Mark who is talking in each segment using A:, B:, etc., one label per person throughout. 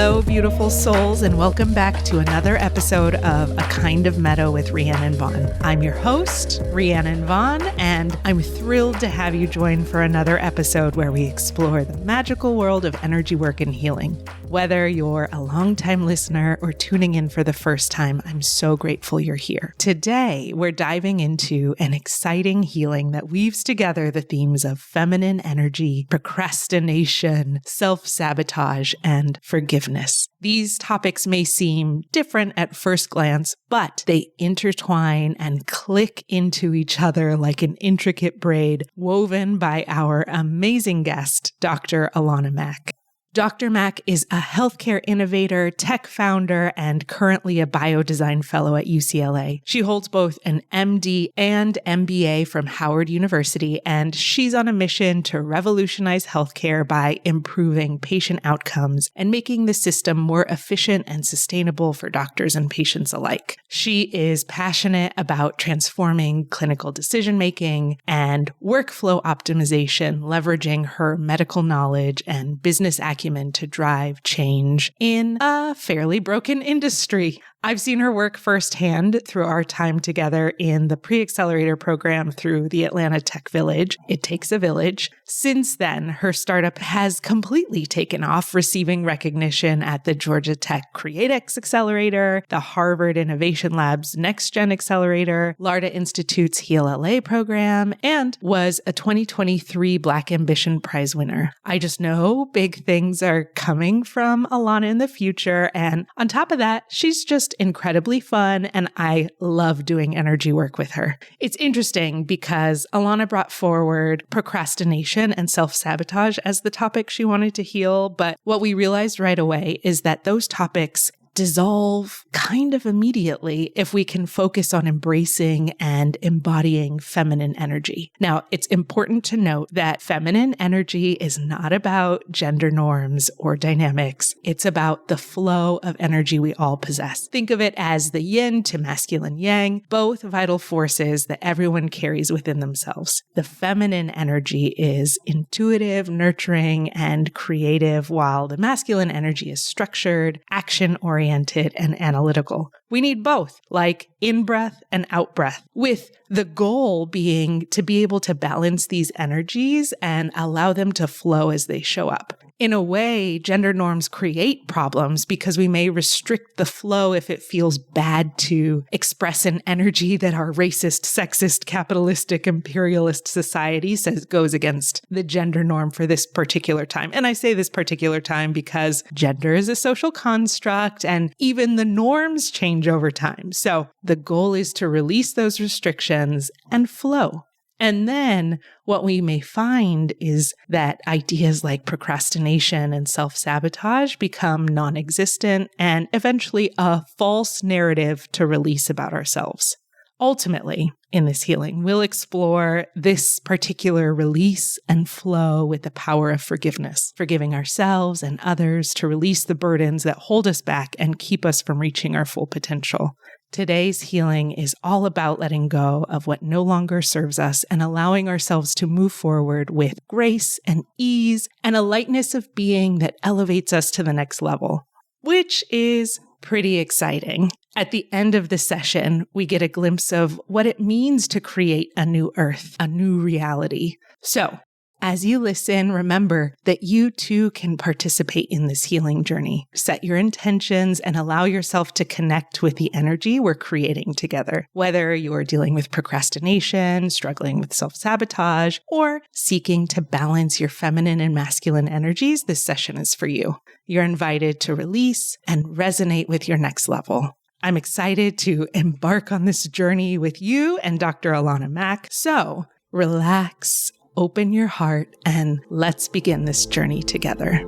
A: Hello, beautiful souls, and welcome back to another episode of A Kind of Meadow with Rhiannon Vaughn. I'm your host, Rhiannon Vaughn, and I'm thrilled to have you join for another episode where we explore the magical world of energy work and healing. Whether you're a longtime listener or tuning in for the first time, I'm so grateful you're here. Today, we're diving into an exciting healing that weaves together the themes of feminine energy, procrastination, self-sabotage, and forgiveness. These topics may seem different at first glance, but they intertwine and click into each other like an intricate braid woven by our amazing guest, Dr. Alannah Mack. Dr. Mack is a healthcare innovator, tech founder, and currently a biodesign fellow at UCLA. She holds both an MD and MBA from Howard University, and she's on a mission to revolutionize healthcare by improving patient outcomes and making the system more efficient and sustainable for doctors and patients alike. She is passionate about transforming clinical decision-making and workflow optimization, leveraging her medical knowledge and business acumen to drive change in a fairly broken industry. I've seen her work firsthand through our time together in the pre-accelerator program through the Atlanta Tech Village. It takes a village. Since then, her startup has completely taken off, receiving recognition at the Georgia Tech CreateX Accelerator, the Harvard Innovation Lab's Next Gen Accelerator, Larda Institute's Heal LA program, and was a 2023 Black Ambition Prize winner. I just know big things are coming from Alannah in the future. And on top of that, she's just incredibly fun, and I love doing energy work with her. It's interesting because Alannah brought forward procrastination and self-sabotage as the topic she wanted to heal, but what we realized right away is that those topics dissolve kind of immediately if we can focus on embracing and embodying feminine energy. Now, it's important to note that feminine energy is not about gender norms or dynamics. It's about the flow of energy we all possess. Think of it as the yin to masculine yang, both vital forces that everyone carries within themselves. The feminine energy is intuitive, nurturing, and creative, while the masculine energy is structured, action-oriented, and analytical. We need both, like in-breath and out-breath, with the goal being to be able to balance these energies and allow them to flow as they show up. In a way, gender norms create problems because we may restrict the flow if it feels bad to express an energy that our racist, sexist, capitalistic, imperialist society says goes against the gender norm for this particular time. And I say this particular time because gender is a social construct and even the norms change over time. So the goal is to release those restrictions and flow. And then what we may find is that ideas like procrastination and self-sabotage become non-existent and eventually a false narrative to release about ourselves. Ultimately, in this healing, we'll explore this particular release and flow with the power of forgiveness, forgiving ourselves and others to release the burdens that hold us back and keep us from reaching our full potential. Today's healing is all about letting go of what no longer serves us and allowing ourselves to move forward with grace and ease and a lightness of being that elevates us to the next level, which is pretty exciting. At the end of the session, we get a glimpse of what it means to create a new earth, a new reality. So, as you listen, remember that you too can participate in this healing journey. Set your intentions and allow yourself to connect with the energy we're creating together. Whether you're dealing with procrastination, struggling with self-sabotage, or seeking to balance your feminine and masculine energies, this session is for you. You're invited to release and resonate with your next level. I'm excited to embark on this journey with you and Dr. Alannah Mack. So relax, open your heart, and let's begin this journey together.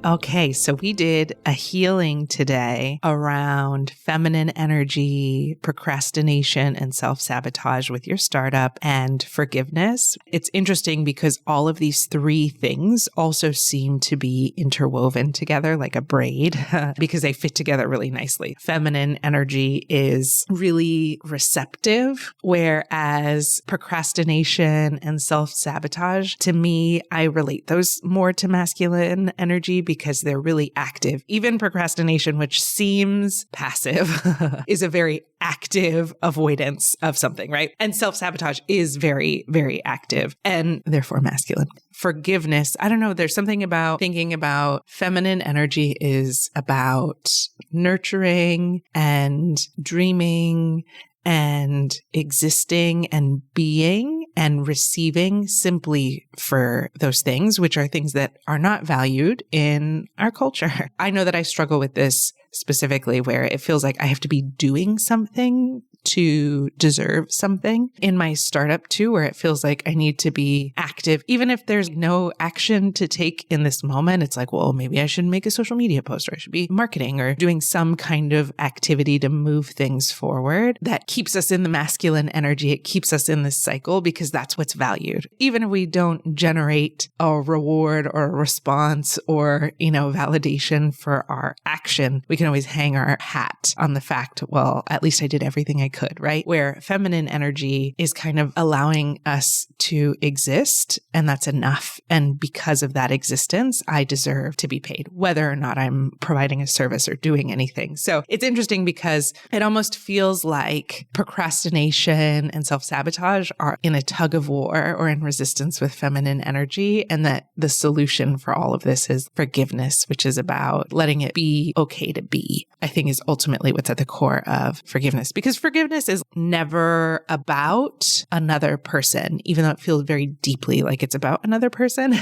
A: Okay, so we did a healing today around feminine energy, procrastination, and self-sabotage with your startup and forgiveness. It's interesting because all of these three things also seem to be interwoven together like a braid because they fit together really nicely. Feminine energy is really receptive, whereas procrastination and self-sabotage, to me, I relate those more to masculine energy because they're really active. Even procrastination, which seems passive, is a very active avoidance of something, right? And self-sabotage is very, very active and therefore masculine. Forgiveness, I don't know, there's something about thinking about feminine energy is about nurturing and dreaming and existing and being and receiving simply for those things, which are things that are not valued in our culture. I know that I struggle with this specifically where it feels like I have to be doing something to deserve something in my startup too, where it feels like I need to be active. Even if there's no action to take in this moment, it's like, well, maybe I should make a social media post or I should be marketing or doing some kind of activity to move things forward that keeps us in the masculine energy. It keeps us in this cycle because that's what's valued. Even if we don't generate a reward or a response or, validation for our action, we can always hang our hat on the fact, well, at least I did everything I could, right? Where feminine energy is kind of allowing us to exist, and that's enough. And because of that existence, I deserve to be paid, whether or not I'm providing a service or doing anything. So it's interesting because it almost feels like procrastination and self-sabotage are in a tug of war or in resistance with feminine energy, and that the solution for all of this is forgiveness, which is about letting it be okay to be, I think is ultimately what's at the core of forgiveness. Because forgiveness is never about another person, even though it feels very deeply like it's about another person.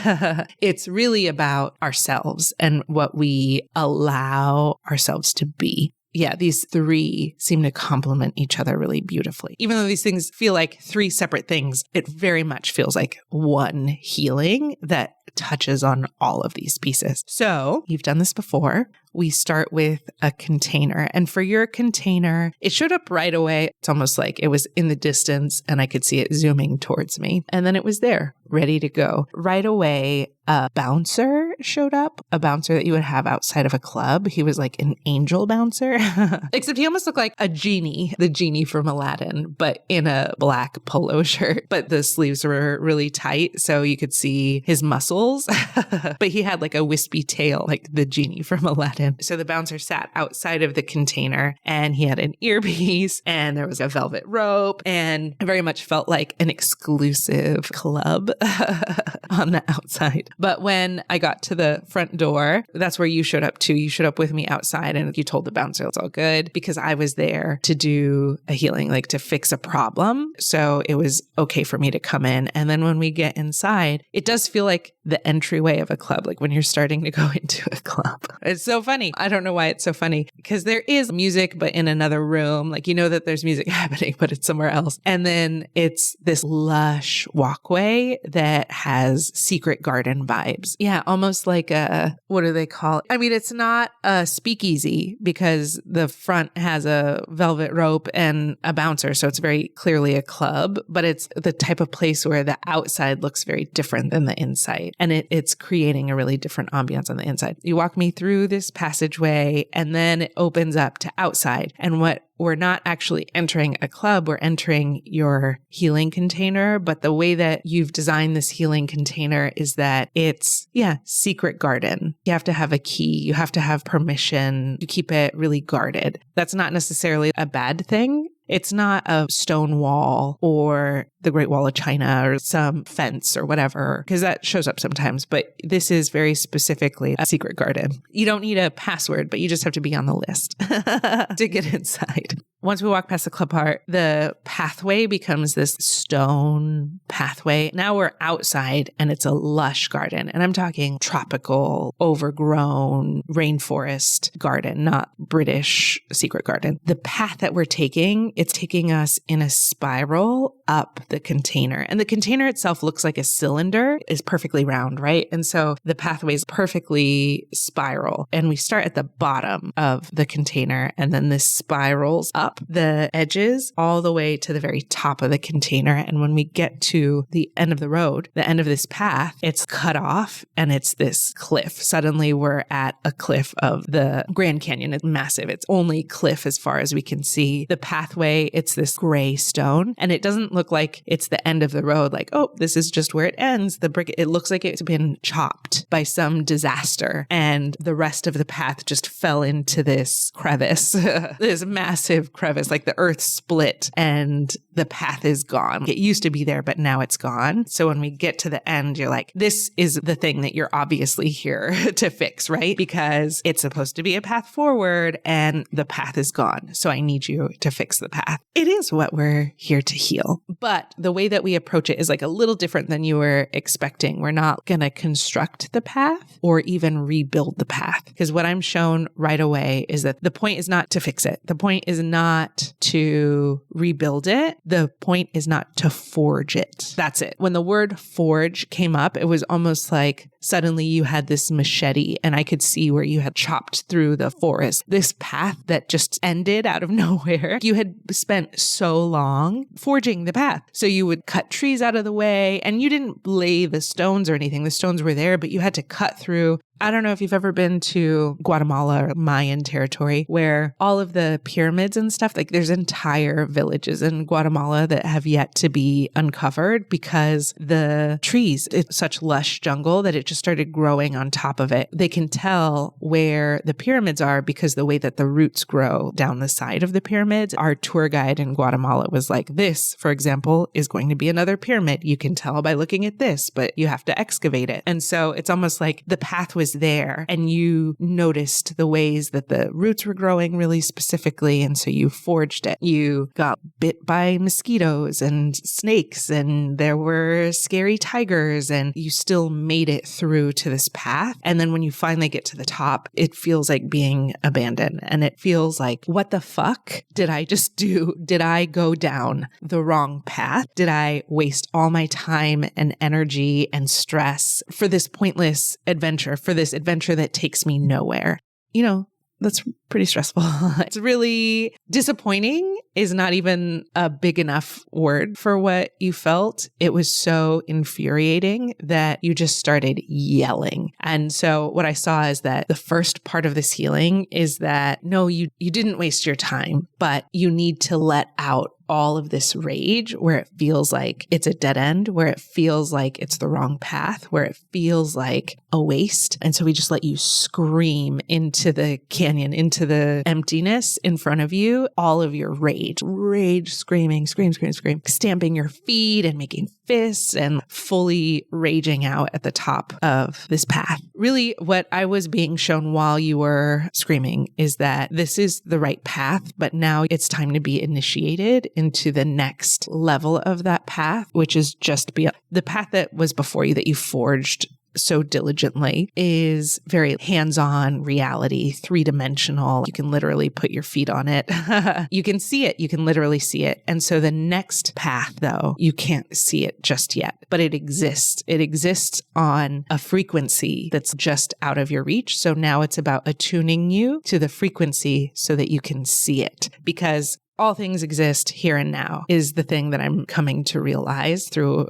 A: It's really about ourselves and what we allow ourselves to be. Yeah, these three seem to complement each other really beautifully. Even though these things feel like three separate things, it very much feels like one healing that touches on all of these pieces. So you've done this before. We start with a container. And for your container, it showed up right away. It's almost like it was in the distance and I could see it zooming towards me. And then it was there, ready to go. Right away, a bouncer showed up, a bouncer that you would have outside of a club. He was like an angel bouncer, except he almost looked like a genie, the genie from Aladdin, but in a black polo shirt. But the sleeves were really tight, so you could see his muscles. But he had like a wispy tail, like the genie from Aladdin. So the bouncer sat outside of the container and he had an earpiece and there was a velvet rope, and it very much felt like an exclusive club on the outside. But when I got to the front door, that's where you showed up too. You showed up with me outside and you told the bouncer it's all good because I was there to do a healing, like to fix a problem. So it was okay for me to come in. And then when we get inside, it does feel like the entryway of a club, like when you're starting to go into a club. It's so funny. I don't know why it's so funny because there is music, but in another room, like that there's music happening, but it's somewhere else. And then it's this lush walkway that has secret garden vibes. Yeah, almost like what do they call it? I mean, it's not a speakeasy because the front has a velvet rope and a bouncer. So it's very clearly a club, but it's the type of place where the outside looks very different than the inside. And it's creating a really different ambiance on the inside. You walk me through this passageway and then it opens up to outside. And we're not actually entering a club, we're entering your healing container. But the way that you've designed this healing container is that it's, secret garden. You have to have a key. You have to have permission to keep it really guarded. That's not necessarily a bad thing. It's not a stone wall or the Great Wall of China or some fence or whatever, because that shows up sometimes. But this is very specifically a secret garden. You don't need a password, but you just have to be on the list to get inside. Once we walk past the club part, the pathway becomes this stone pathway. Now we're outside and it's a lush garden. And I'm talking tropical, overgrown rainforest garden, not British secret garden. The path that we're taking, it's taking us in a spiral up the container. And the container itself looks like a cylinder, is perfectly round, right? And so the pathway is perfectly spiral. And we start at the bottom of the container, and then this spirals up the edges all the way to the very top of the container. And when we get to the end of the road, the end of this path, it's cut off and it's this cliff. Suddenly we're at a cliff of the Grand Canyon. It's massive. It's only cliff as far as we can see. The pathway, it's this gray stone, and it doesn't look like it's the end of the road. Like, oh, this is just where it ends. The brick, it looks like it's been chopped by some disaster, and the rest of the path just fell into this crevice, this massive crevice, like the earth split and the path is gone. It used to be there, but now it's gone. So when we get to the end, you're like, this is the thing that you're obviously here to fix, right? Because it's supposed to be a path forward and the path is gone. So I need you to fix the path. It is what we're here to heal. But the way that we approach it is like a little different than you were expecting. We're not going to construct the path or even rebuild the path. Because what I'm shown right away is that the point is not to fix it. The point is not to rebuild it. The point is not to forge it. That's it. When the word forge came up, it was almost like suddenly you had this machete and I could see where you had chopped through the forest. This path that just ended out of nowhere. You had spent so long forging the path. So you would cut trees out of the way and you didn't lay the stones or anything. The stones were there, but you had to cut through. I don't know if you've ever been to Guatemala or Mayan territory where all of the pyramids and stuff, like there's entire villages in Guatemala that have yet to be uncovered because the trees, it's such lush jungle that it just started growing on top of it. They can tell where the pyramids are because the way that the roots grow down the side of the pyramids. Our tour guide in Guatemala was like, this, for example, is going to be another pyramid. You can tell by looking at this, but you have to excavate it. And so it's almost like the path was there and you noticed the ways that the roots were growing really specifically. And so you forged it. You got bit by mosquitoes and snakes and there were scary tigers and you still made it through to this path. And then when you finally get to the top, it feels like being abandoned and it feels like, what the fuck did I just do? Did I go down the wrong path? Did I waste all my time and energy and stress for this pointless adventure, for this adventure that takes me nowhere? You know, that's pretty stressful. It's really disappointing is not even a big enough word for what you felt. It was so infuriating that you just started yelling. And so what I saw is that the first part of this healing is that, no, you didn't waste your time, but you need to let out all of this rage where it feels like it's a dead end, where it feels like it's the wrong path, where it feels like a waste. And so we just let you scream into the canyon, into the emptiness in front of you, all of your rage, screaming, scream, stamping your feet and making fists and fully raging out at the top of this path. Really, what I was being shown while you were screaming is that this is the right path, but now it's time to be initiated into the next level of that path, which is just beyond the path that was before you that you forged so diligently is very hands-on reality, three-dimensional. You can literally put your feet on it. You can see it. You can literally see it. And so the next path, though, you can't see it just yet, but it exists. It exists on a frequency that's just out of your reach. So now it's about attuning you to the frequency so that you can see it, because all things exist here and now is the thing that I'm coming to realize through,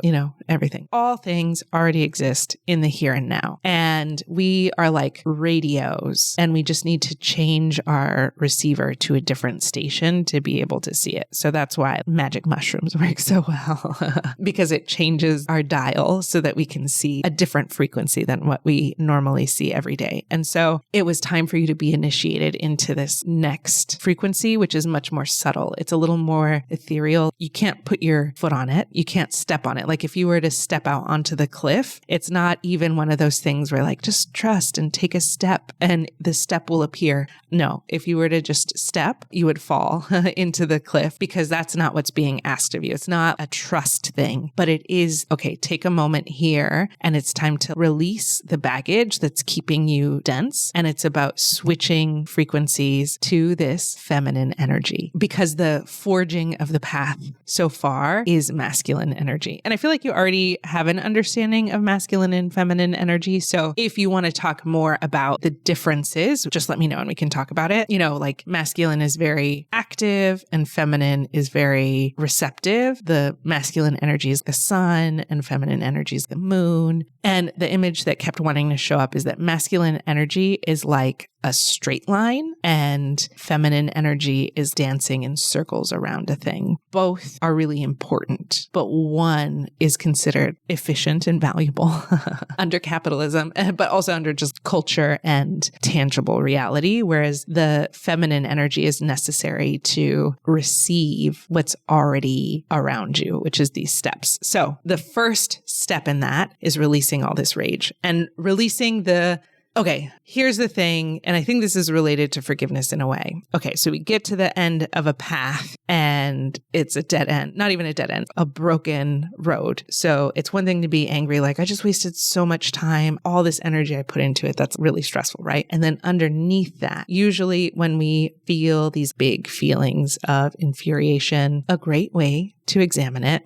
A: everything. All things already exist in the here and now. And we are like radios and we just need to change our receiver to a different station to be able to see it. So that's why magic mushrooms work so well because it changes our dial so that we can see a different frequency than what we normally see every day. And so it was time for you to be initiated into this next frequency, which is much more subtle. It's a little more ethereal. You can't put your foot on it. You can't step on it. Like if you were to step out onto the cliff, it's not even one of those things where like, just trust and take a step and the step will appear. No, if you were to just step, you would fall into the cliff because that's not what's being asked of you. It's not a trust thing, but it is, okay, take a moment here and it's time to release the baggage that's keeping you dense. And it's about switching frequencies to this feminine energy because because the forging of the path so far is masculine energy. And I feel like you already have an understanding of masculine and feminine energy. So if you want to talk more about the differences, just let me know and we can talk about it. Like masculine is very active and feminine is very receptive. The masculine energy is the sun and feminine energy is the moon. And the image that kept wanting to show up is that masculine energy is like a straight line and feminine energy is dancing in circles around a thing. Both are really important, but one is considered efficient and valuable under capitalism, but also under just culture and tangible reality, whereas the feminine energy is necessary to receive what's already around you, which is these steps. So the first step in that is releasing all this rage and releasing okay, here's the thing, and I think this is related to forgiveness in a way. Okay, so we get to the end of a path and it's a dead end, not even a dead end, a broken road. So it's one thing to be angry, like I just wasted so much time, all this energy I put into it, that's really stressful, right? And then underneath that, usually when we feel these big feelings of infuriation, a great way to examine it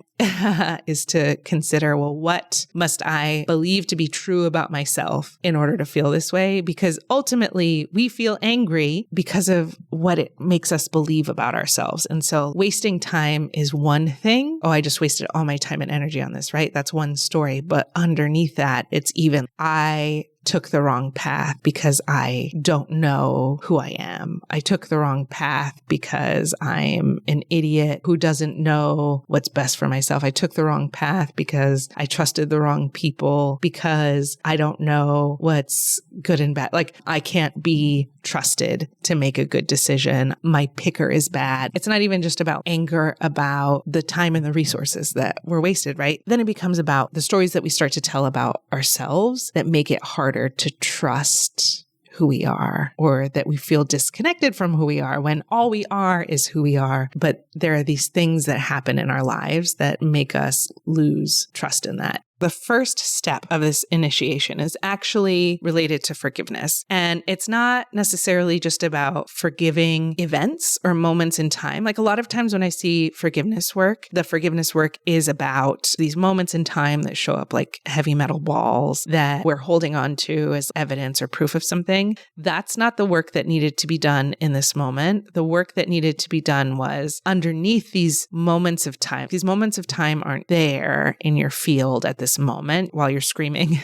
A: is to consider, well, what must I believe to be true about myself in order to feel this way? Because ultimately we feel angry because of what it makes us believe about ourselves. And so wasting time is one thing. Oh, I just wasted all my time and energy on this, right? That's one story. But underneath that, it's even, I took the wrong path because I don't know who I am. I took the wrong path because I'm an idiot who doesn't know what's best for myself. I took the wrong path because I trusted the wrong people, because I don't know what's good and bad. Like I can't be trusted to make a good decision. My picker is bad. It's not even just about anger about the time and the resources that were wasted, right? Then it becomes about the stories that we start to tell about ourselves that make it harder to trust who we are, or that we feel disconnected from who we are when all we are is who we are. But there are these things that happen in our lives that make us lose trust in that. The first step of this initiation is actually related to forgiveness. And it's not necessarily just about forgiving events or moments in time. Like a lot of times when I see forgiveness work, the forgiveness work is about these moments in time that show up like heavy metal balls that we're holding on to as evidence or proof of something. That's not the work that needed to be done in this moment. The work that needed to be done was underneath these moments of time. These moments of time aren't there in your field at this moment while you're screaming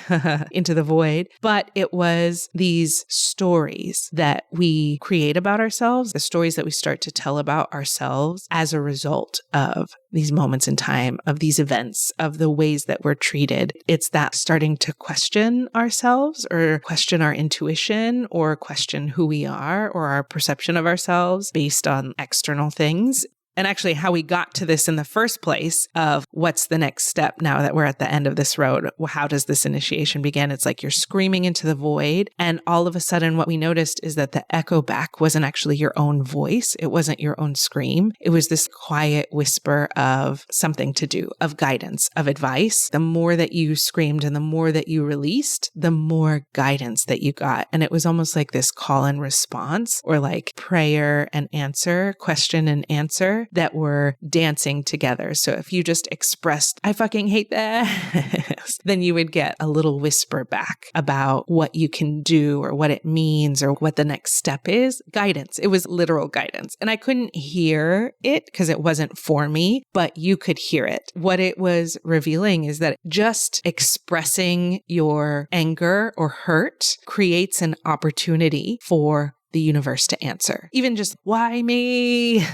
A: into the void, but it was these stories that we create about ourselves, the stories that we start to tell about ourselves as a result of these moments in time, of these events, of the ways that we're treated. It's that starting to question ourselves or question our intuition or question who we are or our perception of ourselves based on external things. And actually how we got to this in the first place of what's the next step now that we're at the end of this road? How does this initiation begin? It's like you're screaming into the void. And all of a sudden what we noticed is that the echo back wasn't actually your own voice. It wasn't your own scream. It was this quiet whisper of something to do, of guidance, of advice. The more that you screamed and the more that you released, the more guidance that you got. And it was almost like this call and response, or like prayer and answer, question and answer, that were dancing together. So if you just expressed, I fucking hate this, then you would get a little whisper back about what you can do or what it means or what the next step is. Guidance. It was literal guidance. And I couldn't hear it because it wasn't for me, but you could hear it. What it was revealing is that just expressing your anger or hurt creates an opportunity for the universe to answer. Even just, why me?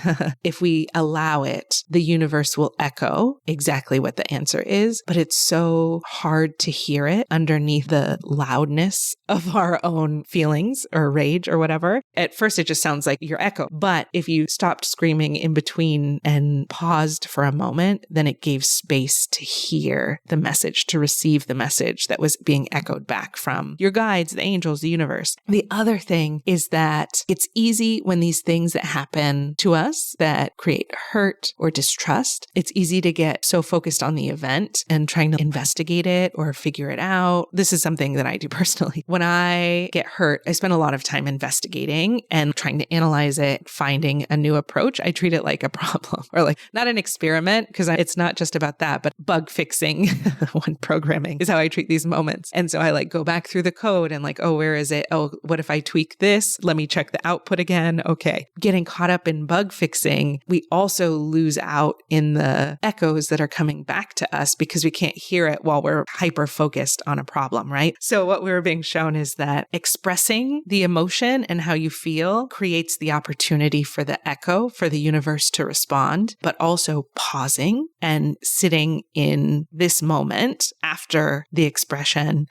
A: If we allow it, the universe will echo exactly what the answer is, but it's so hard to hear it underneath the loudness of our own feelings or rage or whatever. At first, it just sounds like your echo. But if you stopped screaming in between and paused for a moment, then it gave space to hear the message, to receive the message that was being echoed back from your guides, the angels, the universe. The other thing is that that it's easy when these things that happen to us that create hurt or distrust, it's easy to get so focused on the event and trying to investigate it or figure it out. This is something that I do personally. When I get hurt, I spend a lot of time investigating and trying to analyze it, finding a new approach. I treat it like a problem or like not an experiment, because it's not just about that, but bug fixing when programming is how I treat these moments. And so I like go back through the code and like, oh, where is it? Oh, what if I tweak this? Let me check the output again. Okay. Getting caught up in bug fixing, we also lose out in the echoes that are coming back to us because we can't hear it while we're hyper focused on a problem, right? So what we were being shown is that expressing the emotion and how you feel creates the opportunity for the echo, for the universe to respond, but also pausing and sitting in this moment after the expression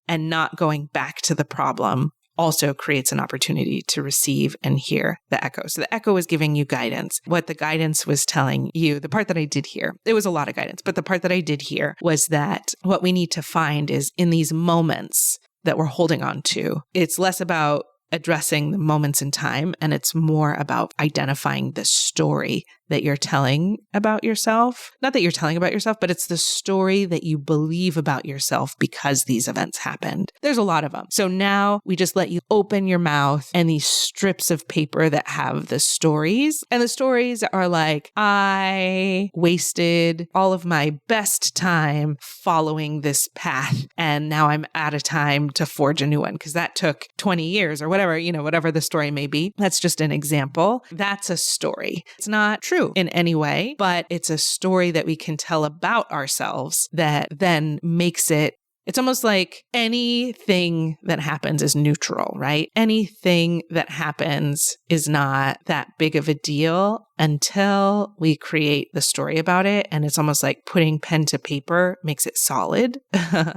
A: and not going back to the problem also creates an opportunity to receive and hear the echo. So the echo is giving you guidance. What the guidance was telling you, the part that I did hear, it was a lot of guidance, but the part that I did hear was that what we need to find is in these moments that we're holding on to, it's less about addressing the moments in time, and it's more about identifying the story that you're telling about yourself. Not that you're telling about yourself, but it's the story that you believe about yourself because these events happened. There's a lot of them. So now we just let you open your mouth and these strips of paper that have the stories. And the stories are like, I wasted all of my best time following this path, and now I'm out of time to forge a new one because that took 20 years or whatever, whatever the story may be. That's just an example. That's a story. It's not true in any way, but it's a story that we can tell about ourselves that then makes it. It's almost like anything that happens is neutral, right? Anything that happens is not that big of a deal until we create the story about it. And it's almost like putting pen to paper makes it solid.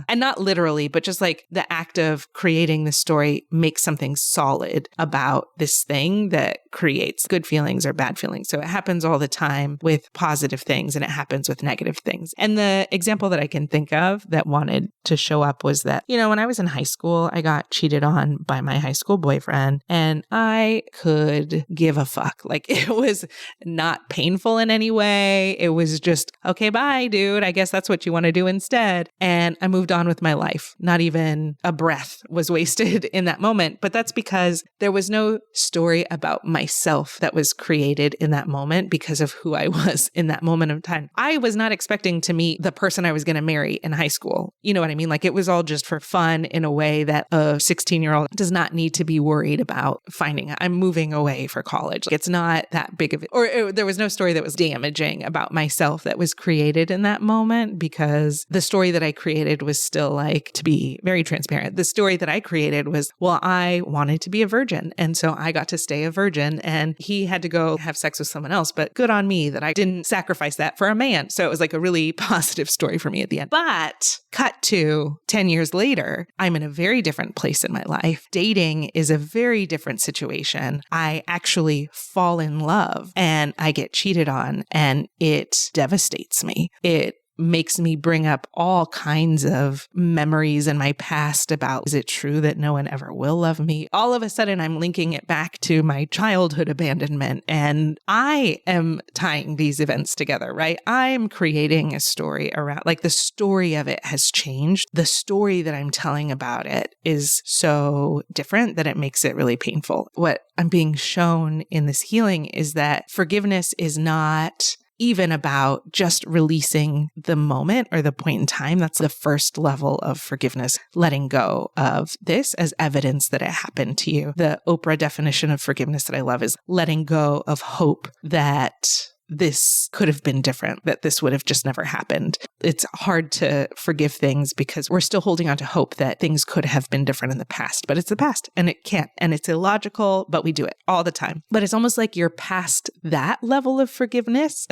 A: And not literally, but just like the act of creating the story makes something solid about this thing that creates good feelings or bad feelings. So it happens all the time with positive things and it happens with negative things. And the example that I can think of that wanted to show up was that, when I was in high school, I got cheated on by my high school boyfriend and I could give a fuck. Like it was not painful in any way. It was just, okay, bye, dude. I guess that's what you want to do instead. And I moved on with my life. Not even a breath was wasted in that moment. But that's because there was no story about myself that was created in that moment because of who I was in that moment of time. I was not expecting to meet the person I was going to marry in high school. You know what I mean? Like it was all just for fun in a way that a 16-year-old does not need to be worried about finding. I'm moving away for college. It's not that big of it. Or there was no story that was damaging about myself that was created in that moment because the story that I created was still like, to be very transparent, the story that I created was, well, I wanted to be a virgin. And so I got to stay a virgin and he had to go have sex with someone else, but good on me that I didn't sacrifice that for a man. So it was like a really positive story for me at the end. But cut to 10 years later, I'm in a very different place in my life. Dating is a very different situation. I actually fall in love and I get cheated on and it devastates me. It makes me bring up all kinds of memories in my past about, is it true that no one ever will love me? All of a sudden, I'm linking it back to my childhood abandonment. And I am tying these events together, right? I'm creating a story around, like the story of it has changed. The story that I'm telling about it is so different that it makes it really painful. What I'm being shown in this healing is that forgiveness is not even about just releasing the moment or the point in time. That's the first level of forgiveness, letting go of this as evidence that it happened to you. The Oprah definition of forgiveness that I love is letting go of hope that this could have been different, that this would have just never happened. It's hard to forgive things because we're still holding on to hope that things could have been different in the past, but it's the past and it can't. And it's illogical, but we do it all the time. But it's almost like you're past that level of forgiveness.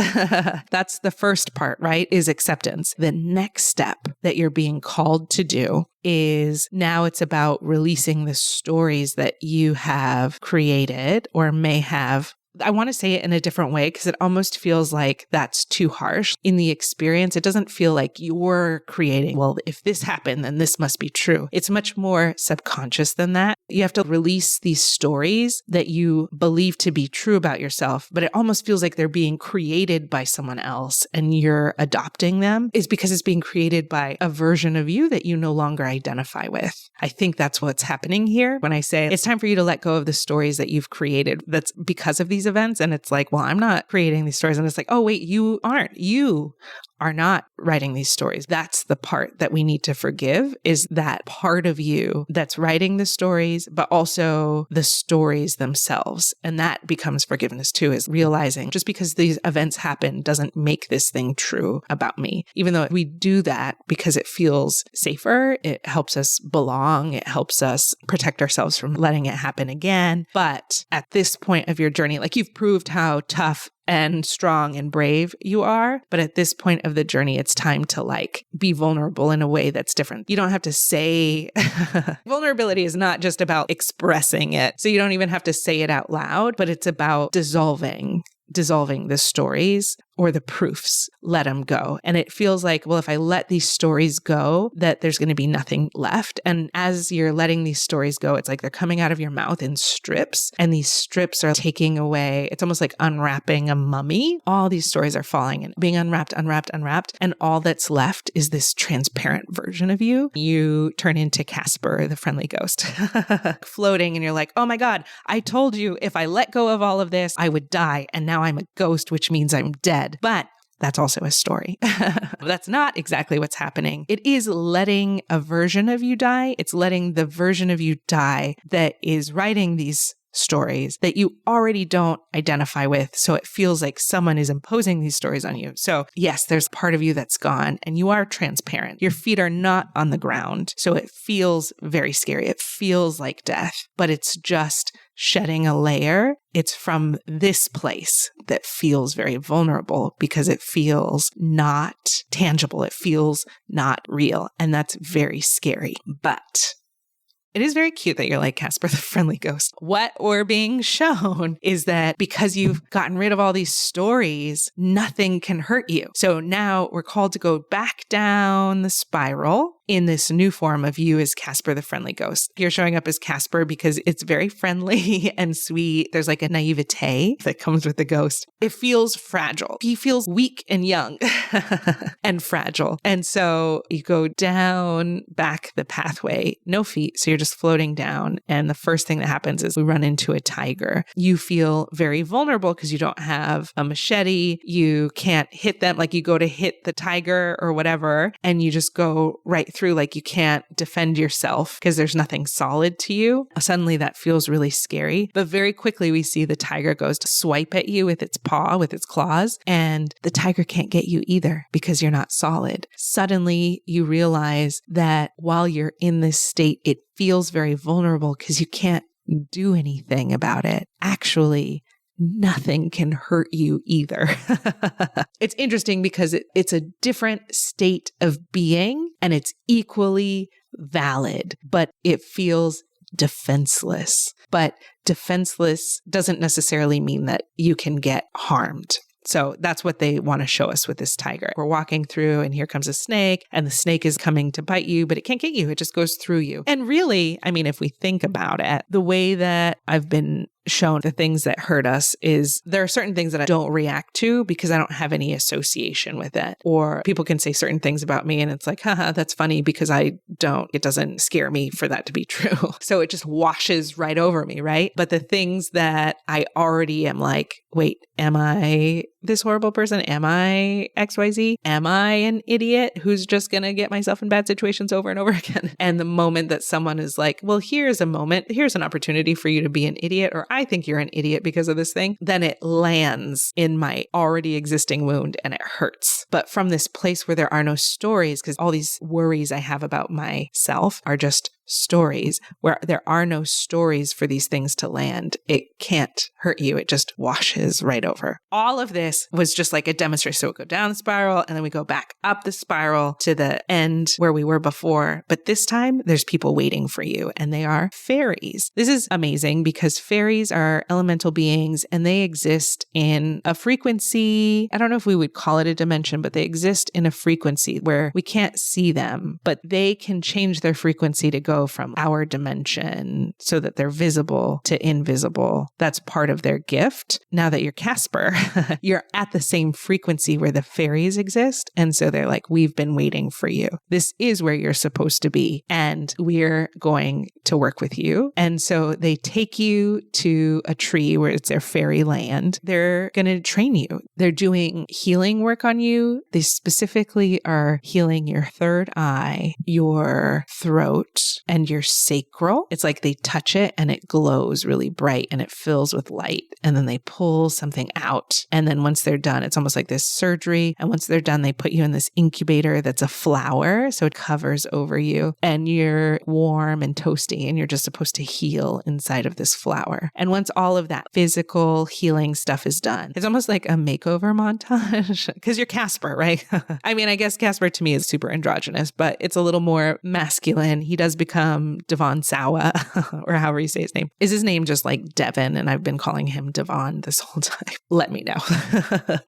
A: That's the first part, right? Is acceptance. The next step that you're being called to do is now it's about releasing the stories that you have created or may have I want to say it in a different way because it almost feels like that's too harsh. In the experience, it doesn't feel like you're creating, well, if this happened, then this must be true. It's much more subconscious than that. You have to release these stories that you believe to be true about yourself, but it almost feels like they're being created by someone else and you're adopting them is because it's being created by a version of you that you no longer identify with. I think that's what's happening here when I say it's time for you to let go of the stories that you've created that's because of these events. And it's like, well, I'm not creating these stories. And it's like, oh, wait, you aren't. You are not writing these stories. That's the part that we need to forgive, is that part of you that's writing the stories, but also the stories themselves. And that becomes forgiveness too, is realizing just because these events happen doesn't make this thing true about me. Even though we do that because it feels safer, it helps us belong, it helps us protect ourselves from letting it happen again. But at this point of your journey, like you've proved how tough and strong and brave you are. But at this point of the journey, it's time to like be vulnerable in a way that's different. You don't have to say, vulnerability is not just about expressing it. So you don't even have to say it out loud, but it's about dissolving the stories or the proofs. Let them go. And it feels like, well, if I let these stories go, that there's going to be nothing left. And as you're letting these stories go, it's like they're coming out of your mouth in strips, and these strips are taking away. It's almost like unwrapping a mummy. All these stories are falling and being unwrapped. And all that's left is this transparent version of you. You turn into Casper, the friendly ghost, floating. And you're like, oh my God, I told you if I let go of all of this, I would die. And now I'm a ghost, which means I'm dead. But that's also a story. That's not exactly what's happening. It is letting a version of you die. It's letting the version of you die that is writing these stories that you already don't identify with. So it feels like someone is imposing these stories on you. So yes, there's part of you that's gone and you are transparent. Your feet are not on the ground. So it feels very scary. It feels like death, but it's just shedding a layer. It's from this place that feels very vulnerable because it feels not tangible. It feels not real. And that's very scary. But it is very cute that you're like Casper, the friendly ghost. What we're being shown is that because you've gotten rid of all these stories, nothing can hurt you. So now we're called to go back down the spiral in this new form of you as Casper, the friendly ghost. You're showing up as Casper because it's very friendly and sweet. There's like a naivete that comes with the ghost. It feels fragile. He feels weak and young and fragile. And so you go down back the pathway, no feet. So you're just floating down. And the first thing that happens is we run into a tiger. You feel very vulnerable because you don't have a machete. You can't hit them. Like you go to hit the tiger or whatever, and you just go right through, like you can't defend yourself because there's nothing solid to you. Suddenly that feels really scary. But very quickly we see the tiger goes to swipe at you with its paw, with its claws, and the tiger can't get you either because you're not solid. Suddenly you realize that while you're in this state, it feels very vulnerable because you can't do anything about it. Actually, nothing can hurt you either. It's interesting because it's a different state of being and it's equally valid, but it feels defenseless. But defenseless doesn't necessarily mean that you can get harmed. So that's what they want to show us with this tiger. We're walking through and here comes a snake and the snake is coming to bite you, but it can't get you. It just goes through you. And really, I mean, if we think about it, the way that I've been shown the things that hurt us is there are certain things that I don't react to because I don't have any association with it. Or people can say certain things about me and it's like, haha, that's funny because it doesn't scare me for that to be true. So it just washes right over me, right? But the things that I already am like, wait, am I this horrible person? Am I XYZ? Am I an idiot who's just going to get myself in bad situations over and over again? And the moment that someone is like, well, here's an opportunity for you to be an idiot, or I think you're an idiot because of this thing, then it lands in my already existing wound and it hurts. But from this place where there are no stories, because all these worries I have about myself are just stories. Where there are no stories for these things to land, it can't hurt you. It just washes right over. All of this was just like a demonstration. So we go down the spiral and then we go back up the spiral to the end where we were before. But this time there's people waiting for you, and they are fairies. This is amazing because fairies are elemental beings and they exist in a frequency. I don't know if we would call it a dimension, but they exist in a frequency where we can't see them, but they can change their frequency to go from our dimension so that they're visible to invisible. That's part of their gift. Now that you're Casper, you're at the same frequency where the fairies exist. And so they're like, we've been waiting for you. This is where you're supposed to be. And we're going to work with you. And so they take you to a tree where it's their fairy land. They're going to train you. They're doing healing work on you. They specifically are healing your third eye, your throat, and your sacral. It's like they touch it and it glows really bright and it fills with light. And then they pull something out. And then once they're done, it's almost like this surgery. And once they're done, they put you in this incubator that's a flower. So it covers over you and you're warm and toasty and you're just supposed to heal inside of this flower. And once all of that physical healing stuff is done, it's almost like a makeover montage because you're Casper, right? I mean, I guess Casper to me is super androgynous, but it's a little more masculine. He does become Devon Sawa or however you say his name. Is his name just like Devon? And I've been calling him Devon this whole time. Let me know.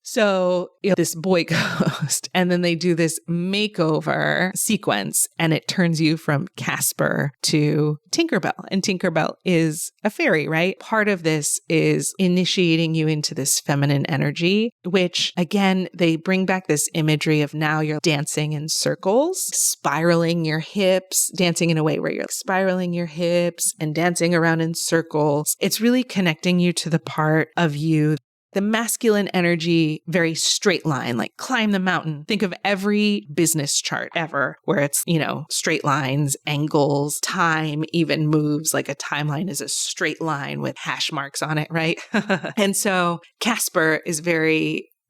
A: So this boy ghost, and then they do this makeover sequence and it turns you from Casper to Tinkerbell. And Tinkerbell is a fairy, right? Part of this is initiating you into this feminine energy, which again, they bring back this imagery of now you're dancing in circles, spiraling your hips, dancing in a way where you're spiraling your hips and dancing around in circles. It's really connecting you to the part of you. The masculine energy, very straight line, like climb the mountain. Think of every business chart ever where it's, straight lines, angles, time even moves. Like a timeline is a straight line with hash marks on it, right? And so Casper is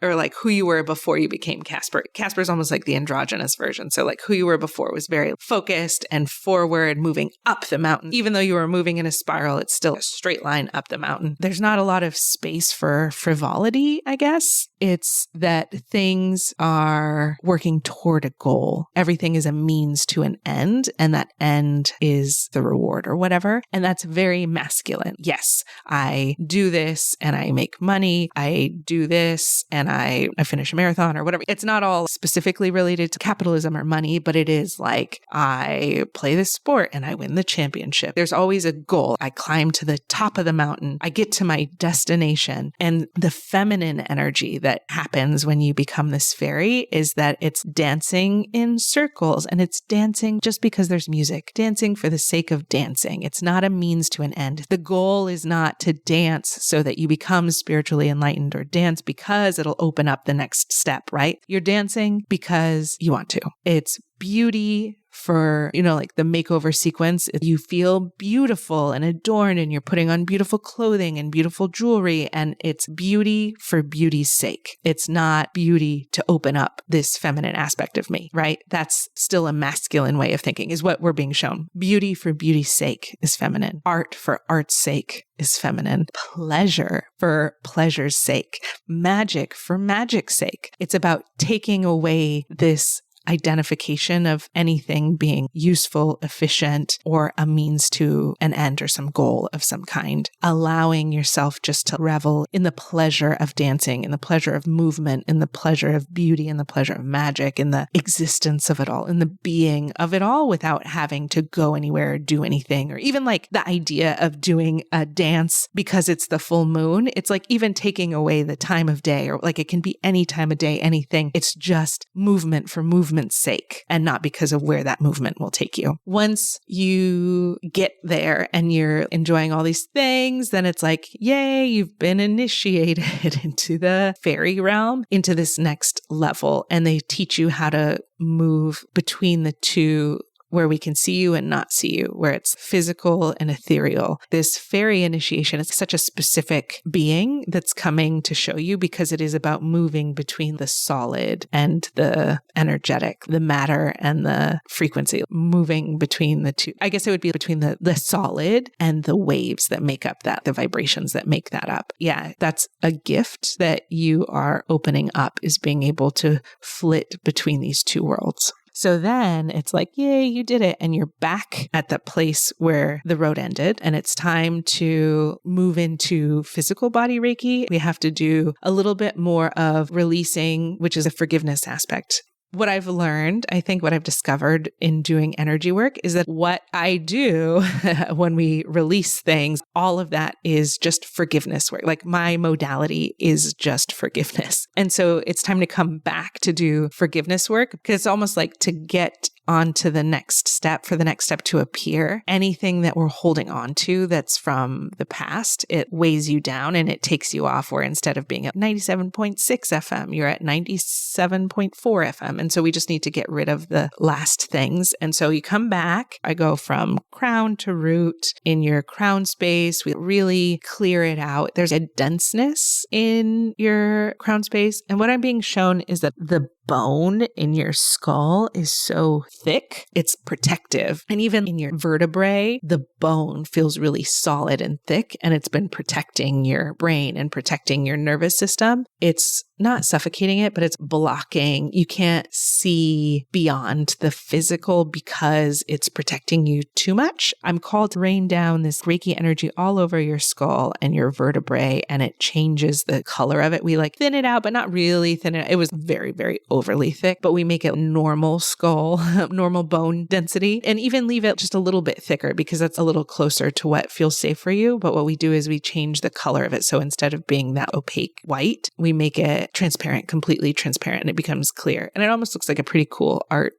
A: or like who you were before you became Casper. Casper is almost like the androgynous version. So like who you were before was very focused and forward, moving up the mountain. Even though you were moving in a spiral, it's still a straight line up the mountain. There's not a lot of space for frivolity, I guess. It's that things are working toward a goal. Everything is a means to an end, and that end is the reward or whatever. And that's very masculine. Yes, I do this and I make money. I do this and I finish a marathon or whatever. It's not all specifically related to capitalism or money, but it is like I play this sport and I win the championship. There's always a goal. I climb to the top of the mountain. I get to my destination. And the feminine energy that happens when you become this fairy is that it's dancing in circles and it's dancing just because there's music, dancing for the sake of dancing. It's not a means to an end. The goal is not to dance so that you become spiritually enlightened or dance because it'll open up the next step, right? You're dancing because you want to. It's beauty for, like the makeover sequence. You feel beautiful and adorned and you're putting on beautiful clothing and beautiful jewelry, and it's beauty for beauty's sake. It's not beauty to open up this feminine aspect of me, right? That's still a masculine way of thinking is what we're being shown. Beauty for beauty's sake is feminine. Art for art's sake is feminine. Pleasure for pleasure's sake. Magic for magic's sake. It's about taking away this identification of anything being useful, efficient, or a means to an end or some goal of some kind. Allowing yourself just to revel in the pleasure of dancing, in the pleasure of movement, in the pleasure of beauty, in the pleasure of magic, in the existence of it all, in the being of it all without having to go anywhere or do anything. Or even like the idea of doing a dance because it's the full moon. It's like even taking away the time of day, or like it can be any time of day, anything. It's just movement for movement's sake and not because of where that movement will take you. Once you get there and you're enjoying all these things, then it's like, yay, you've been initiated into the fairy realm, into this next level. And they teach you how to move between the two where we can see you and not see you, where it's physical and ethereal. This fairy initiation is such a specific being that's coming to show you because it is about moving between the solid and the energetic, the matter and the frequency, moving between the two. I guess it would be between the solid and the waves that make up that, the vibrations that make that up. Yeah, that's a gift that you are opening up, is being able to flit between these two worlds. So then it's like, yay, you did it. And you're back at the place where the road ended. And it's time to move into physical body Reiki. We have to do a little bit more of releasing, which is a forgiveness aspect. What I've learned, I think what I've discovered in doing energy work is that what I do when we release things, all of that is just forgiveness work. Like my modality is just forgiveness. And so it's time to come back to do forgiveness work, because it's almost like to get on to the next step, for the next step to appear. Anything that we're holding on to that's from the past, it weighs you down and it takes you off, where instead of being at 97.6 FM, you're at 97.4 FM. And so we just need to get rid of the last things. And so you come back, I go from crown to root. In your crown space, we really clear it out. There's a denseness in your crown space. And what I'm being shown is that the bone in your skull is so thick, it's protective. And even in your vertebrae, the bone feels really solid and thick, and it's been protecting your brain and protecting your nervous system. It's not suffocating it, but it's blocking. You can't see beyond the physical because it's protecting you too much. I'm called to rain down this Reiki energy all over your skull and your vertebrae, and it changes the color of it. We like thin it out, but not really thin it out. It was very, very overly thick, but we make it normal skull, normal bone density, and even leave it just a little bit thicker because that's a little closer to what feels safe for you. But what we do is we change the color of it. So instead of being that opaque white, we make it transparent, completely transparent, and it becomes clear. And it almost looks like a pretty cool art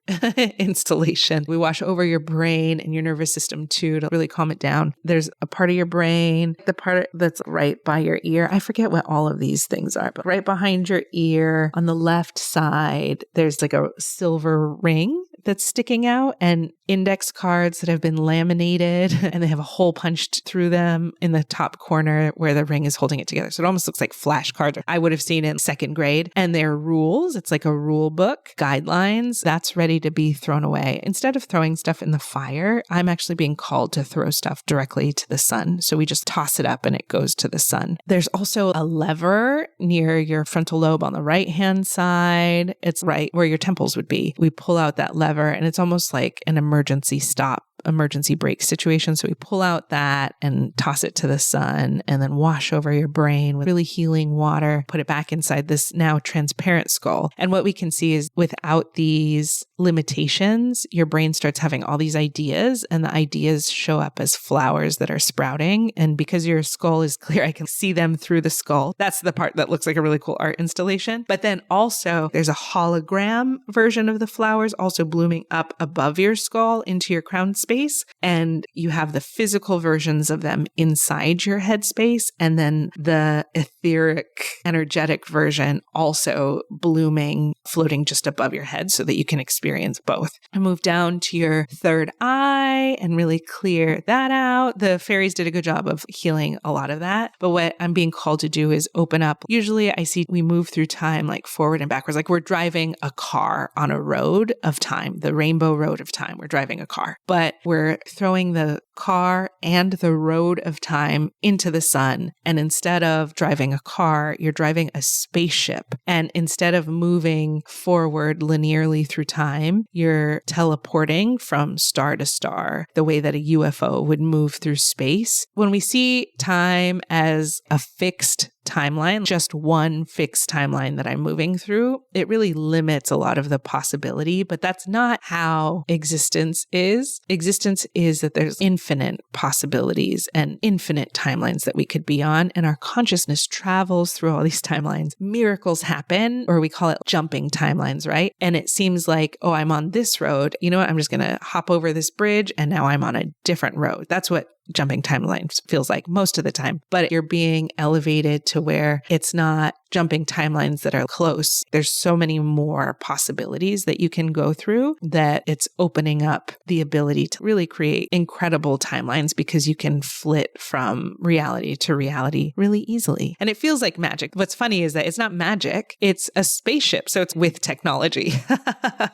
A: installation. We wash over your brain and your nervous system too to really calm it down. There's a part of your brain, the part that's right by your ear. I forget what all of these things are, but right behind your ear on the left side, there's like a silver ring that's sticking out, and index cards that have been laminated, and they have a hole punched through them in the top corner where the ring is holding it together. So it almost looks like flashcards I would have seen in second grade. And they're rules. It's like a rule book, guidelines that's ready to be thrown away. Instead of throwing stuff in the fire, I'm actually being called to throw stuff directly to the sun. So we just toss it up and it goes to the sun. There's also a lever near your frontal lobe on the right-hand side. It's right where your temples would be. We pull out that lever, and it's almost like an emergency stop, emergency brake situation. So we pull out that and toss it to the sun, and then wash over your brain with really healing water, put it back inside this now transparent skull. And what we can see is without these limitations, your brain starts having all these ideas, and the ideas show up as flowers that are sprouting. And because your skull is clear, I can see them through the skull. That's the part that looks like a really cool art installation. But then also there's a hologram version of the flowers also blooming up above your skull into your crown space. And you have the physical versions of them inside your head space, and then the etheric, energetic version also blooming, floating just above your head so that you can experience both. And move down to your third eye and really clear that out. The fairies did a good job of healing a lot of that. But what I'm being called to do is open up. Usually I see we move through time like forward and backwards, like we're driving a car on a road of time, the rainbow road of time. We're driving a car, but we're throwing the car and the road of time into the sun. And instead of driving a car, you're driving a spaceship. And instead of moving forward linearly through time, you're teleporting from star to star, the way that a UFO would move through space. When we see time as a fixed timeline, just one fixed timeline that I'm moving through, it really limits a lot of the possibility, but that's not how existence is. Existence is that there's infinite possibilities and infinite timelines that we could be on, and our consciousness travels through all these timelines. Miracles happen, or we call it jumping timelines, right? And it seems like, oh, I'm on this road. You know what? I'm just going to hop over this bridge, and now I'm on a different road. That's what jumping timelines feels like most of the time, but you're being elevated to where it's not jumping timelines that are close. There's so many more possibilities that you can go through that it's opening up the ability to really create incredible timelines because you can flit from reality to reality really easily. And it feels like magic. What's funny is that it's not magic. It's a spaceship. So it's with technology.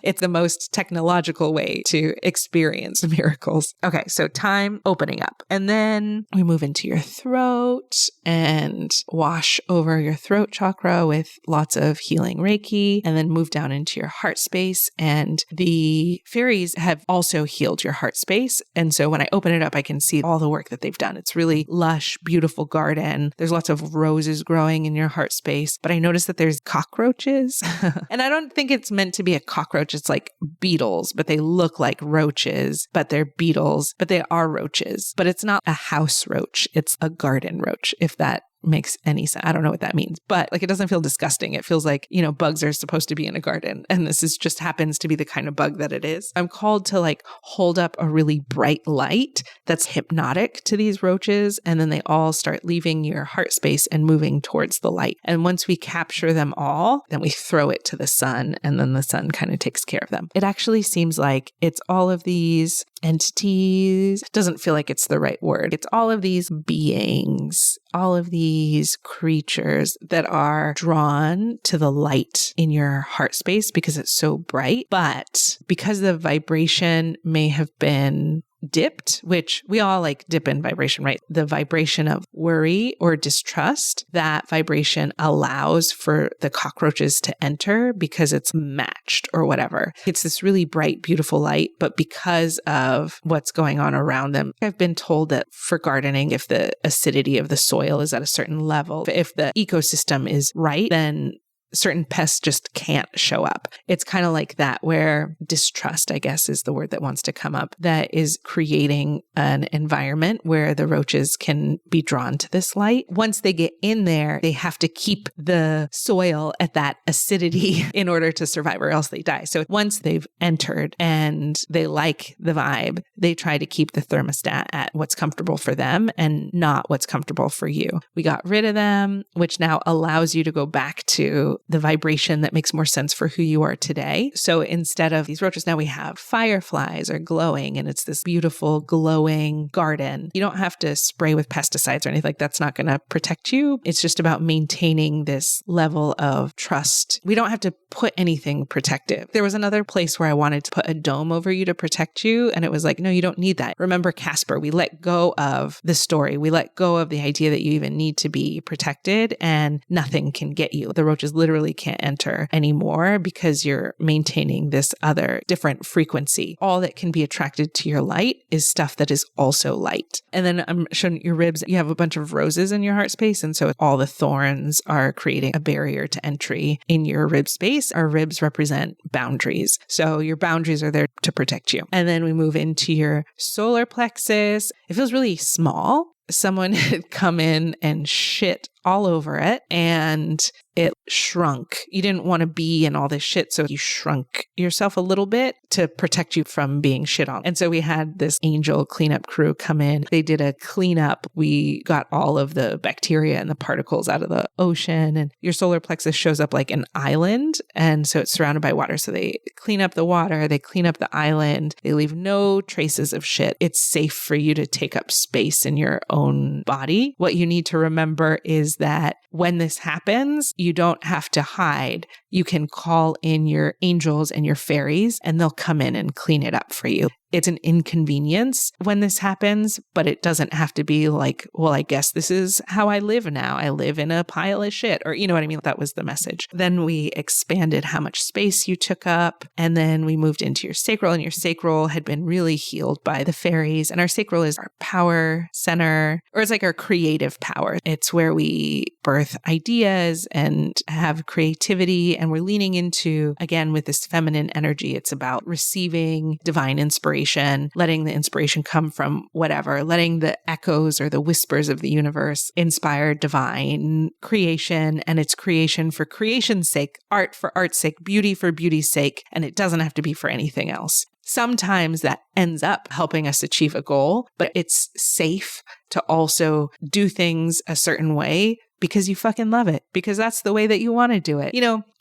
A: It's the most technological way to experience miracles. Okay. So time opening up. And then we move into your throat and wash over your throat chakra with lots of healing Reiki, and then move down into your heart space. And the fairies have also healed your heart space. And so when I open it up, I can see all the work that they've done. It's really lush, beautiful garden. There's lots of roses growing in your heart space, but I noticed that there's cockroaches. And I don't think it's meant to be a cockroach. It's like beetles, but they look like roaches, but they're beetles, but they are roaches. But it's not a house roach. It's a garden roach, if that makes any sense. I don't know what that means, but like, it doesn't feel disgusting. It feels like, bugs are supposed to be in a garden. And this is just happens to be the kind of bug that it is. I'm called to like hold up a really bright light that's hypnotic to these roaches. And then they all start leaving your heart space and moving towards the light. And once we capture them all, then we throw it to the sun, and then the sun kind of takes care of them. It actually seems like it's all of these entities. It doesn't feel like it's the right word. It's all of these beings, all of these creatures that are drawn to the light in your heart space because it's so bright. But because the vibration may have been dipped, which we all like dip in vibration, right? The vibration of worry or distrust, that vibration allows for the cockroaches to enter because it's matched or whatever. It's this really bright, beautiful light, but because of what's going on around them, I've been told that for gardening, if the acidity of the soil is at a certain level, if the ecosystem is right, then certain pests just can't show up. It's kind of like that, where distrust, I guess, is the word that wants to come up, that is creating an environment where the roaches can be drawn to this light. Once they get in there, they have to keep the soil at that acidity in order to survive, or else they die. So once they've entered and they like the vibe, they try to keep the thermostat at what's comfortable for them and not what's comfortable for you. We got rid of them, which now allows you to go back to the vibration that makes more sense for who you are today. So instead of these roaches, now we have fireflies are glowing, and it's this beautiful glowing garden. You don't have to spray with pesticides or anything like that's not going to protect you. It's just about maintaining this level of trust. We don't have to put anything protective. There was another place where I wanted to put a dome over you to protect you, and it was like, no, you don't need that. Remember Casper, we let go of the story. We let go of the idea that you even need to be protected, and nothing can get you. The roaches literally can't enter anymore because you're maintaining this other different frequency. All that can be attracted to your light is stuff that is also light. And then I'm showing your ribs. You have a bunch of roses in your heart space. And so all the thorns are creating a barrier to entry in your rib space. Our ribs represent boundaries. So your boundaries are there to protect you. And then we move into your solar plexus. It feels really small. Someone had come in and shit all over it, and it shrunk. You didn't want to be in all this shit, so you shrunk yourself a little bit to protect you from being shit on. And so we had this angel cleanup crew come in. They did a cleanup. We got all of the bacteria and the particles out of the ocean, and your solar plexus shows up like an island, and so it's surrounded by water. So they clean up the water, they clean up the island, they leave no traces of shit. It's safe for you to take up space in your own body. What you need to remember is that when this happens, you don't have to hide. You can call in your angels and your fairies, and they'll come in and clean it up for you. It's an inconvenience when this happens, but it doesn't have to be like, well, I guess this is how I live now. I live in a pile of shit, or you know what I mean? That was the message. Then we expanded how much space you took up, and then we moved into your sacral, and your sacral had been really healed by the fairies. And our sacral is our power center, or it's like our creative power. It's where we birth ideas and have creativity, and we're leaning into, again, with this feminine energy, it's about receiving divine inspiration, letting the inspiration come from whatever, letting the echoes or the whispers of the universe inspire divine creation. And it's creation for creation's sake, art for art's sake, beauty for beauty's sake. And it doesn't have to be for anything else. sometimes that ends up helping us achieve a goal, but it's safe to also do things a certain way because you fucking love it, because that's the way that you want to do it.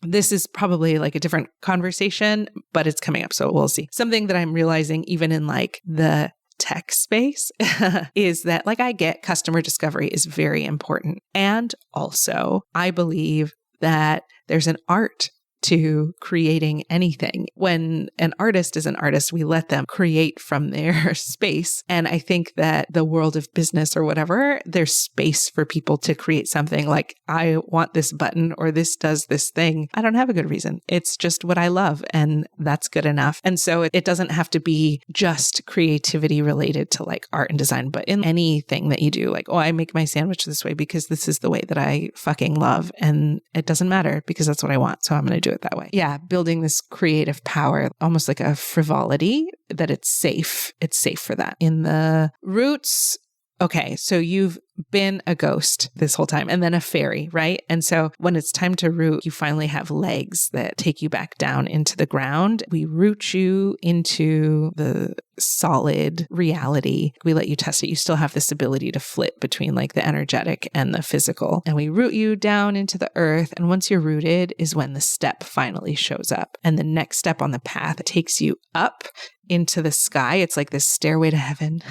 A: This is probably like a different conversation, but it's coming up, so we'll see. Something that I'm realizing even in like the tech space is that like I get customer discovery is very important. And also I believe that there's an art to creating anything. When an artist is an artist, we let them create from their space. And I think that the world of business or whatever, there's space for people to create something like, I want this button or this does this thing. I don't have a good reason. It's just what I love, and that's good enough. And so it doesn't have to be just creativity related to like art and design, but in anything that you do, like, oh, I make my sandwich this way because this is the way that I fucking love. And it doesn't matter because that's what I want. So I'm going to do it that way. Yeah. Building this creative power, almost like a frivolity that it's safe. It's safe for that. In the roots, okay, so you've been a ghost this whole time and then a fairy, right? And so when it's time to root, you finally have legs that take you back down into the ground. We root you into the solid reality. We let you test it. You still have this ability to flip between like the energetic and the physical. And we root you down into the earth. And once you're rooted is when the step finally shows up. And the next step on the path takes you up into the sky. It's like this stairway to heaven.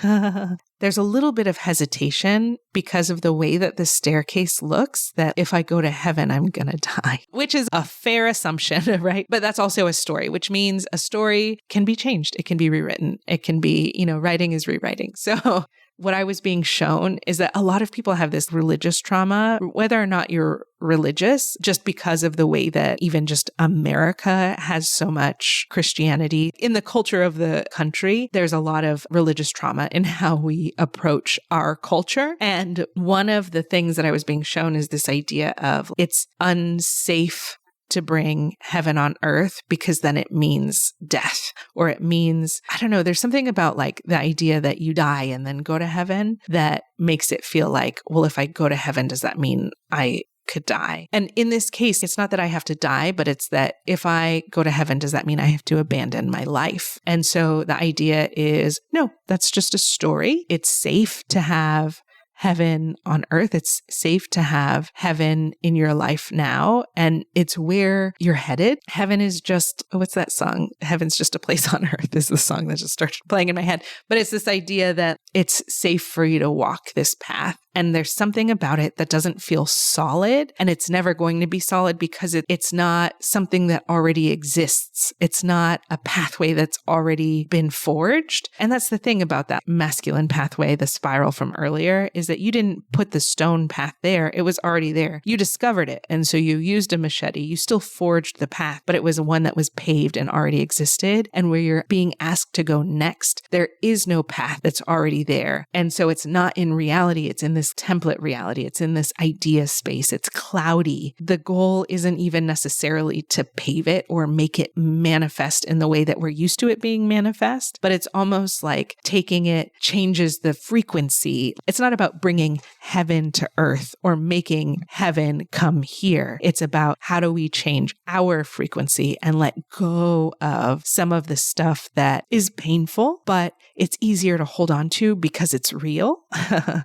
A: There's a little bit of hesitation because of the way that the staircase looks, that if I go to heaven, I'm going to die, which is a fair assumption, right? But that's also a story, which means a story can be changed. It can be rewritten. It can be, writing is rewriting. So what I was being shown is that a lot of people have this religious trauma, whether or not you're religious, just because of the way that even just America has so much Christianity. In the culture of the country, there's a lot of religious trauma in how we approach our culture. And one of the things that I was being shown is this idea of it's unsafe to bring heaven on earth because then it means death, or it means, I don't know, there's something about like the idea that you die and then go to heaven that makes it feel like, well, if I go to heaven, does that mean I could die? And in this case, it's not that I have to die, but it's that if I go to heaven, does that mean I have to abandon my life? And so the idea is, no, that's just a story. It's safe to have heaven on earth. It's safe to have heaven in your life now. And it's where you're headed. Heaven is just, what's that song? Heaven's just a place on earth is the song that just started playing in my head. But it's this idea that it's safe for you to walk this path. And there's something about it that doesn't feel solid, and it's never going to be solid because it's not something that already exists. It's not a pathway that's already been forged. And that's the thing about that masculine pathway, the spiral from earlier, is that you didn't put the stone path there. It was already there. You discovered it. And so you used a machete. You still forged the path, but it was one that was paved and already existed. And where you're being asked to go next, there is no path that's already there. And so it's not in reality. It's in this template reality. It's in this idea space. It's cloudy. The goal isn't even necessarily to pave it or make it manifest in the way that we're used to it being manifest, but it's almost like taking it changes the frequency. It's not about bringing heaven to earth or making heaven come here. It's about how do we change our frequency and let go of some of the stuff that is painful, but it's easier to hold on to because it's real,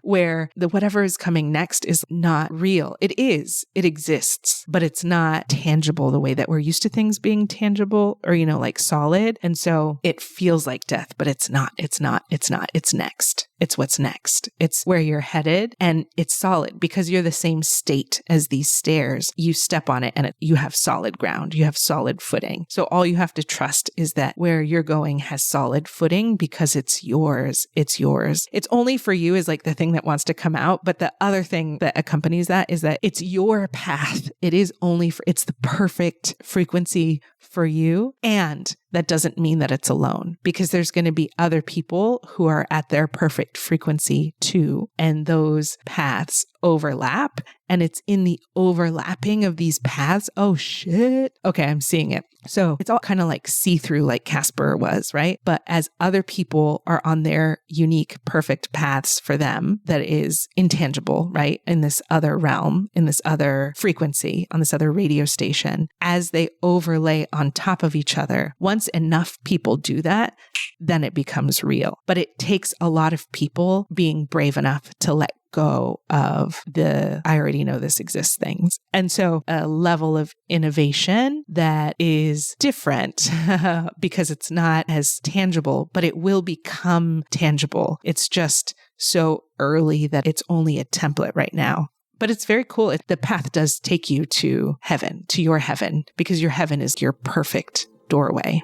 A: where whatever is coming next is not real. It is. It exists, but it's not tangible the way that we're used to things being tangible or, like solid. And so it feels like death, but it's not. It's next. It's what's next. It's where you're headed, and it's solid because you're the same state as these stairs. You step on it and you have solid ground. You have solid footing. So all you have to trust is that where you're going has solid footing because it's yours. It's yours. It's only for you is like the thing that wants to come out. But the other thing that accompanies that is that it's your path. It is only it's the perfect frequency for you. And that doesn't mean that it's alone, because there's going to be other people who are at their perfect frequency too. And those paths overlap. And it's in the overlapping of these paths. Oh shit. Okay, I'm seeing it. So it's all kind of like see-through, like Casper was, right? But as other people are on their unique, perfect paths for them, that is intangible, right? In this other realm, in this other frequency, on this other radio station, as they overlay on top of each other. Once enough people do that, then it becomes real. But it takes a lot of people being brave enough to let go of the I already know this exists things. And so a level of innovation that is different because it's not as tangible, but it will become tangible. It's just so early that it's only a template right now. But it's very cool. The path does take you to heaven, to your heaven, because your heaven is your perfect doorway.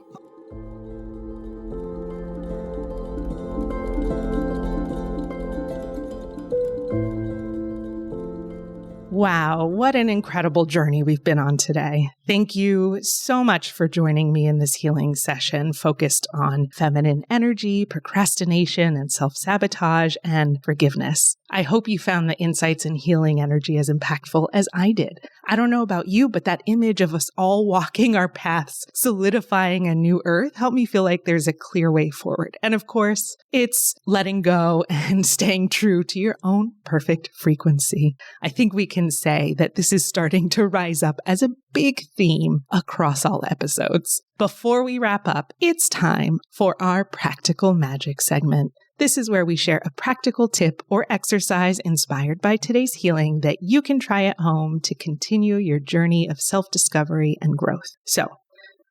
A: Wow, what an incredible journey we've been on today. Thank you so much for joining me in this healing session focused on feminine energy, procrastination, and self-sabotage, and forgiveness. I hope you found the insights in healing energy as impactful as I did. I don't know about you, but that image of us all walking our paths, solidifying a new earth, helped me feel like there's a clear way forward. And of course, it's letting go and staying true to your own perfect frequency. I think we can say that this is starting to rise up as a big theme across all episodes. Before we wrap up, it's time for our Practical Magic segment. This is where we share a practical tip or exercise inspired by today's healing that you can try at home to continue your journey of self-discovery and growth. So,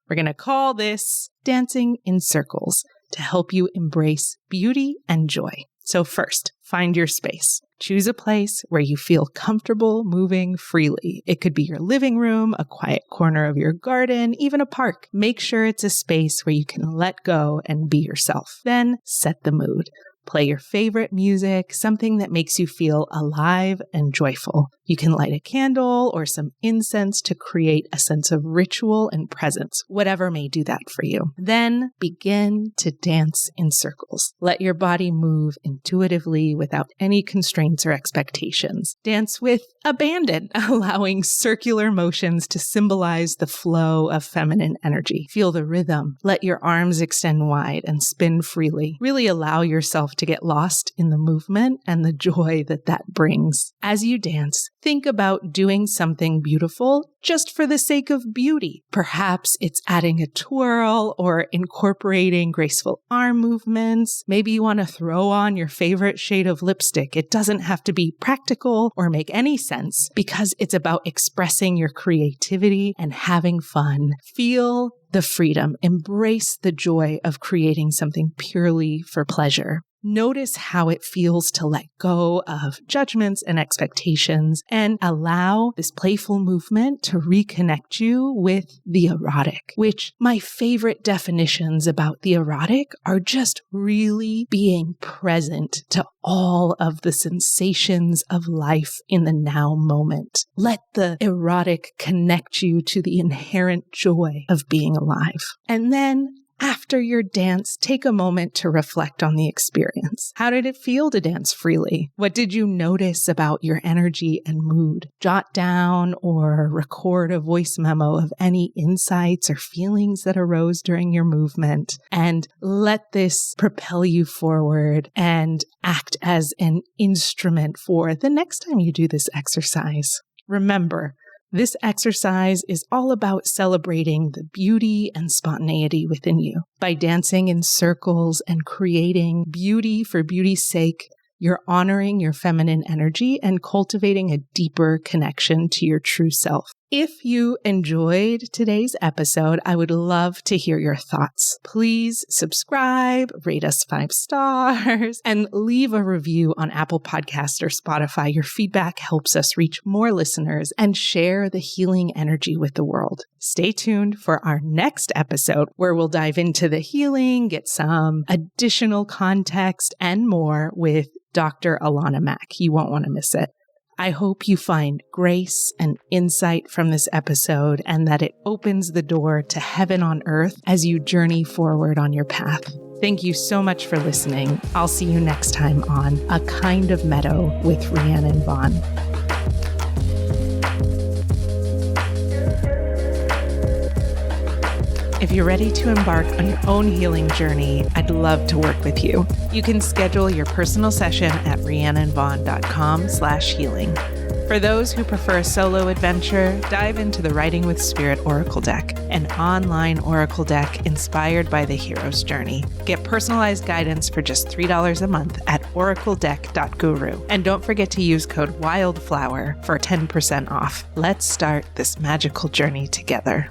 A: we're going to call this Dancing in Circles to help you embrace beauty and joy. So first, find your space. Choose a place where you feel comfortable moving freely. It could be your living room, a quiet corner of your garden, even a park. Make sure it's a space where you can let go and be yourself. Then set the mood. Play your favorite music, something that makes you feel alive and joyful. You can light a candle or some incense to create a sense of ritual and presence, whatever may do that for you. Then begin to dance in circles. Let your body move intuitively without any constraints or expectations. Dance with abandon, allowing circular motions to symbolize the flow of feminine energy. Feel the rhythm. Let your arms extend wide and spin freely. Really allow yourself to get lost in the movement and the joy that that brings. As you dance, think about doing something beautiful just for the sake of beauty. Perhaps it's adding a twirl or incorporating graceful arm movements. Maybe you want to throw on your favorite shade of lipstick. It doesn't have to be practical or make any sense because it's about expressing your creativity and having fun. Feel the freedom. Embrace the joy of creating something purely for pleasure. Notice how it feels to let go of judgments and expectations and allow this playful movement to reconnect you with the erotic, which my favorite definitions about the erotic are just really being present to all of the sensations of life in the now moment. Let the erotic connect you to the inherent joy of being alive. And then after your dance, take a moment to reflect on the experience. How did it feel to dance freely? What did you notice about your energy and mood? Jot down or record a voice memo of any insights or feelings that arose during your movement, and let this propel you forward and act as an instrument for the next time you do this exercise. Remember, this exercise is all about celebrating the beauty and spontaneity within you. By dancing in circles and creating beauty for beauty's sake, you're honoring your feminine energy and cultivating a deeper connection to your true self. If you enjoyed today's episode, I would love to hear your thoughts. Please subscribe, rate us 5 stars, and leave a review on Apple Podcasts or Spotify. Your feedback helps us reach more listeners and share the healing energy with the world. Stay tuned for our next episode where we'll dive into the healing, get some additional context, and more with Dr. Alannah Mack. You won't want to miss it. I hope you find grace and insight from this episode and that it opens the door to heaven on earth as you journey forward on your path. Thank you so much for listening. I'll see you next time on A Kind of Meadow with Rhiannon Vaughn. If you're ready to embark on your own healing journey, I'd love to work with you. You can schedule your personal session at rhiannonvaughn.com/healing. For those who prefer a solo adventure, dive into the Writing with Spirit Oracle deck, an online oracle deck inspired by the hero's journey. Get personalized guidance for just $3 a month at oracledeck.guru. And don't forget to use code WILDFLOWER for 10% off. Let's start this magical journey together.